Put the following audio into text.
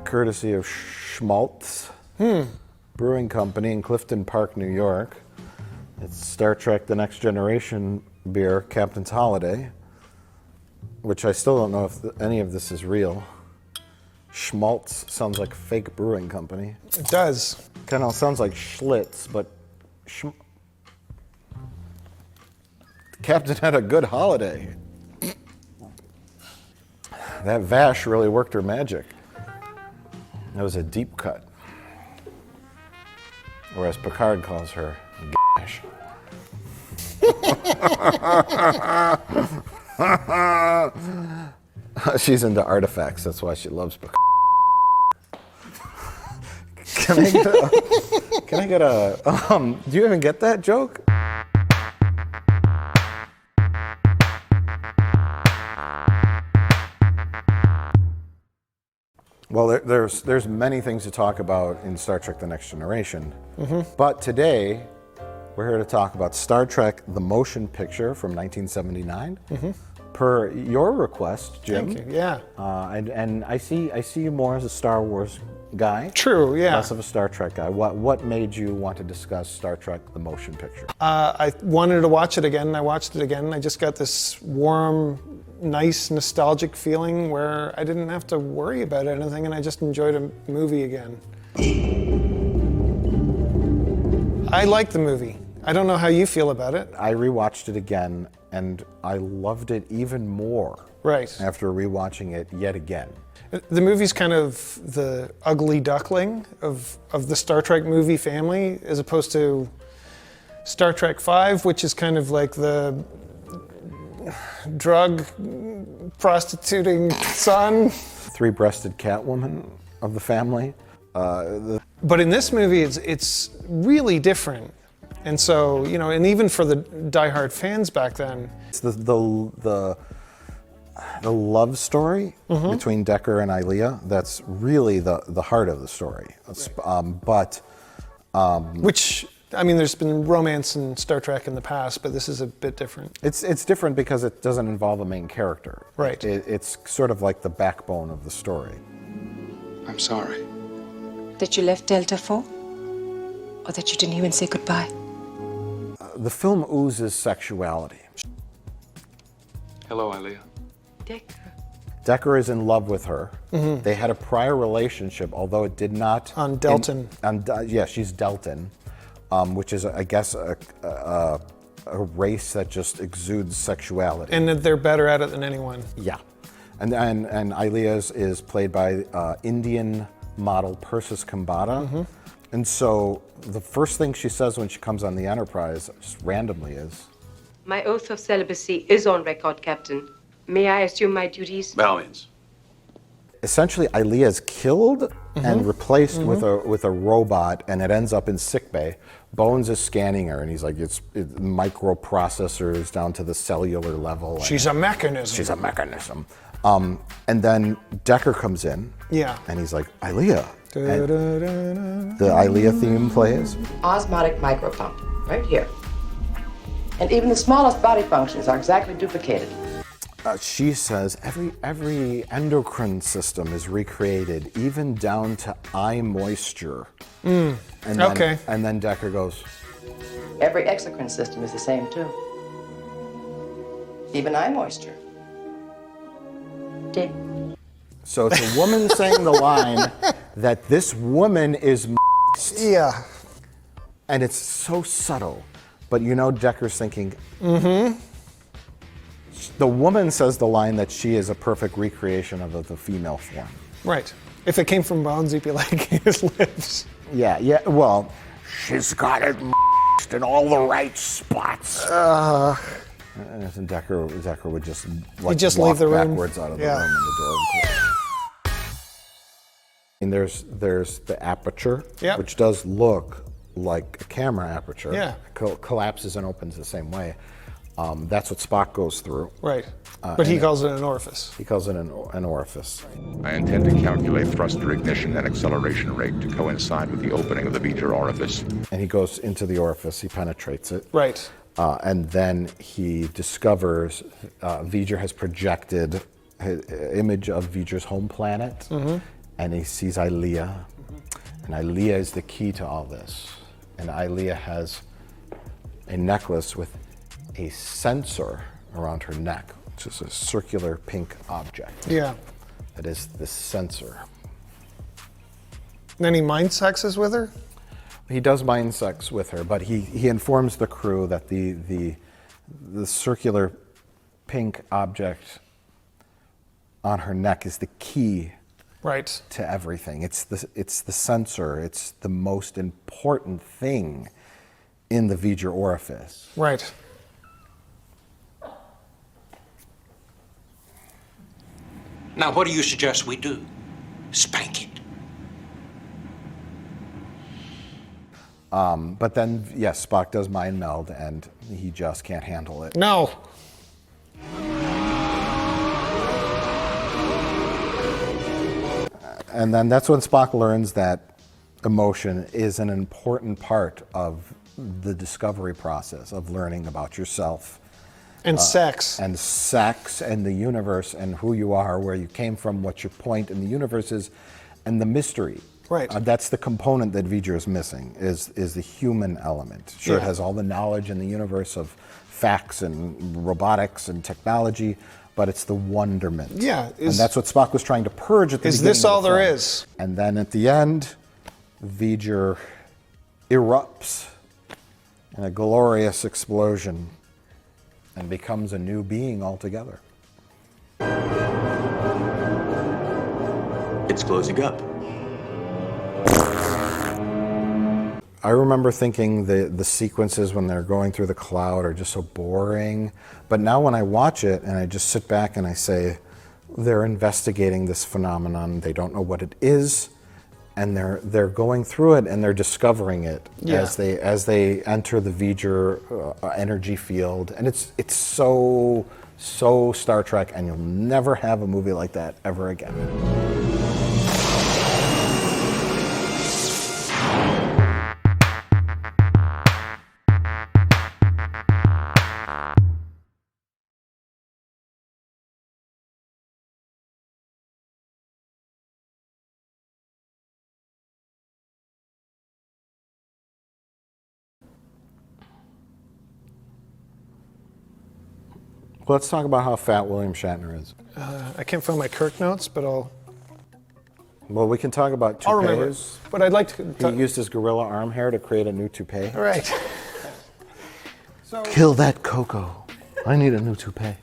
courtesy of Schmaltz Brewing Company in Clifton Park, New York. It's Star Trek The Next Generation beer, Captain's Holiday, which I still don't know if any of this is real. Schmaltz sounds like a fake brewing company. It does. Kind of sounds like Schlitz, but the captain had a good holiday. That Vash really worked her magic. That was a deep cut. Or as Picard calls her, Gash. She's into artifacts, that's why she loves Picard. Can I get a, do you even get that joke? Well, there's many things to talk about in Star Trek The Next Generation. But today, we're here to talk about Star Trek The Motion Picture from 1979. Per your request, Jim. Thank you, yeah. And I see you more as a Star Wars guy. True, yeah. Less of a Star Trek guy. What made you want to discuss Star Trek The Motion Picture? I wanted to watch it again, and I watched it again. I just got this warm, nice, nostalgic feeling where I didn't have to worry about anything, and I just enjoyed a movie again. I like the movie. I don't know how you feel about it. I rewatched it again, and I loved it even more. Right. After rewatching it yet again. The movie's kind of the ugly duckling of the Star Trek movie family, as opposed to Star Trek V, which is kind of like the drug prostituting son. Three-breasted Catwoman of the family. But in this movie, it's really different. And so, you know, and even for the diehard fans back then. It's the love story between Decker and Ilea that's really the heart of the story. Which, I mean, there's been romance in Star Trek in the past, but this is a bit different. It's different because it doesn't involve a main character. Right. It's sort of like the backbone of the story. I'm sorry. That you left Delta for? Or that you didn't even say goodbye? The film oozes sexuality. Hello, Ilea. Decker is in love with her. They had a prior relationship, although it did not... On Delton. Yeah, she's Delton, which is, I guess, a race that just exudes sexuality. And that they're better at it than anyone. Yeah. And Ilea is played by Indian model Persis Kambata. And so the first thing she says when she comes on the Enterprise, just randomly, is... My oath of celibacy is on record, Captain. May I assume my duties? By all means. Essentially, Ilea is killed and replaced with a robot, and it ends up in sickbay. Bones is scanning her, and he's like, it's microprocessors down to the cellular level. She's a mechanism. She's a mechanism. And then Decker comes in. Yeah. And he's like, Ilea. The Ilea theme plays. Osmotic micropump, right here. And even the smallest body functions are exactly duplicated. She says every endocrine system is recreated, even down to eye moisture. And then Decker goes, Every exocrine system is the same too. Even eye moisture. Dick. So it's a woman saying the line that this woman is Yeah. and it's so subtle. But you know Decker's thinking, the woman says the line that she is a perfect recreation of the female form. Right. If it came from Bones, he'd be like his lips. Yeah, well, she's got it in all the right spots. And Decker would just He'd just walk leave the room. backwards out of the room and the door would close. And there's the aperture, which does look like a camera aperture. Yeah. Collapses and opens the same way. That's what Spock goes through. Right. But he calls it an orifice. He calls it an orifice. I intend to calculate thruster ignition and acceleration rate to coincide with the opening of the V'ger orifice. And he goes into the orifice, he penetrates it. Right. And then he discovers V'ger has projected an image of V'ger's home planet and he sees Ilea, and Ilea is the key to all this. And Ilea has a necklace with a sensor around her neck, which is a circular pink object. Yeah. That is the sensor. And then he mind sexes with her? He does mind sex with her, but he informs the crew that the circular pink object on her neck is the key Right. to everything. It's the sensor. It's the most important thing in the V'ger orifice. Right. Now, what do you suggest we do? Spank it. But then, yes, Spock does mind meld, and he just can't handle it. No. And then that's when Spock learns that emotion is an important part of the discovery process of learning about yourself. And sex. And sex and the universe and who you are, where you came from, what your point in the universe is, and the mystery. Right. That's the component that V'ger is missing, is the human element. Sure, Yeah. it has all the knowledge in the universe of facts and robotics and technology, but it's the wonderment. Yeah, and that's what Spock was trying to purge at the Is beginning this of all the there film. is? And then at the end, V'ger erupts in a glorious explosion and becomes a new being altogether. It's closing up. I remember thinking the sequences when they're going through the cloud are just so boring. But now when I watch it and I just sit back and I say, they're investigating this phenomenon, they don't know what it is, and they're going through it and they're discovering it as they enter the V'ger energy field. And it's so Star Trek, and you'll never have a movie like that ever again. Let's talk about how fat William Shatner is. I can't find my Kirk notes, but Well, we can talk about I'll remember. toupees. But I'd like to. He used his gorilla arm hair to create a new toupee. All right. Kill that Coco. I need a new toupee.